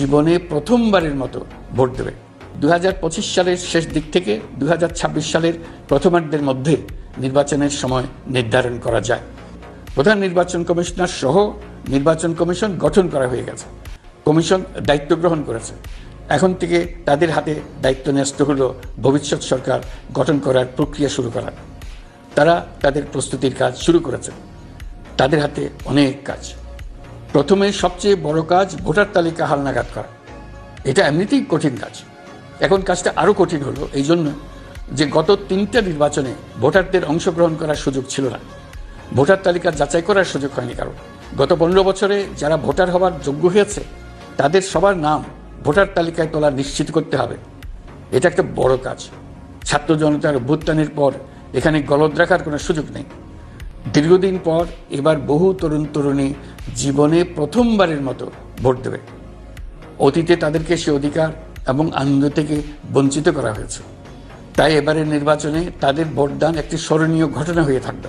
জীবনে প্রথমবারের মতো ভোট দেবে। 2025 সালের শেষ দিক থেকে 2026 সালের প্রথমার্ধের মধ্যে নির্বাচনের সময় নির্ধারণ করা যায়। প্রধান নির্বাচন কমিশনার সহ নির্বাচন কমিশন গঠন করা হয়ে গেছে। কমিশন দায়িত্ব গ্রহণ করেছে। এখন থেকে তাদের হাতে দায়িত্ব ন্যস্ত হলো ভবিষ্যৎ সরকার গঠন করার প্রক্রিয়া শুরু করার। তারা তাদের প্রস্তুতির কাজ শুরু করেছে। তাদের হাতে অনেক কাজ। প্রথমে সবচেয়ে বড় কাজ ভোটার তালিকা হালনাগাদ করা। এটা এমনিতেই কঠিন কাজ। এখন কাজটা আরও কঠিন হলো এই জন্য যে গত 3টা নির্বাচনে ভোটারদের অংশগ্রহণ করার সুযোগ ছিল না। ভোটার তালিকা যাচাই করার সুযোগ হয়নি কারো। গত 15 বছরে যারা ভোটার হওয়ার যোগ্য হয়েছে তাদের সবার নাম ভোটার তালিকায় তোলা নিশ্চিত করতে হবে। এটা একটা বড় কাজ। ছাত্র জনতার অভ্যুত্থানের পর এখানে গলদ রাখার কোনো সুযোগ নেই। দীর্ঘদিন পর এবার বহু তরুণ তরুণী জীবনে প্রথমবারের মতো ভোট দেবে। অতীতে তাদেরকে সে অধিকার এবং আনন্দ থেকে বঞ্চিত করা হয়েছে। তাই এবারের নির্বাচনে তাদের ভোটদান একটি স্মরণীয় ঘটনা হয়ে থাকবে।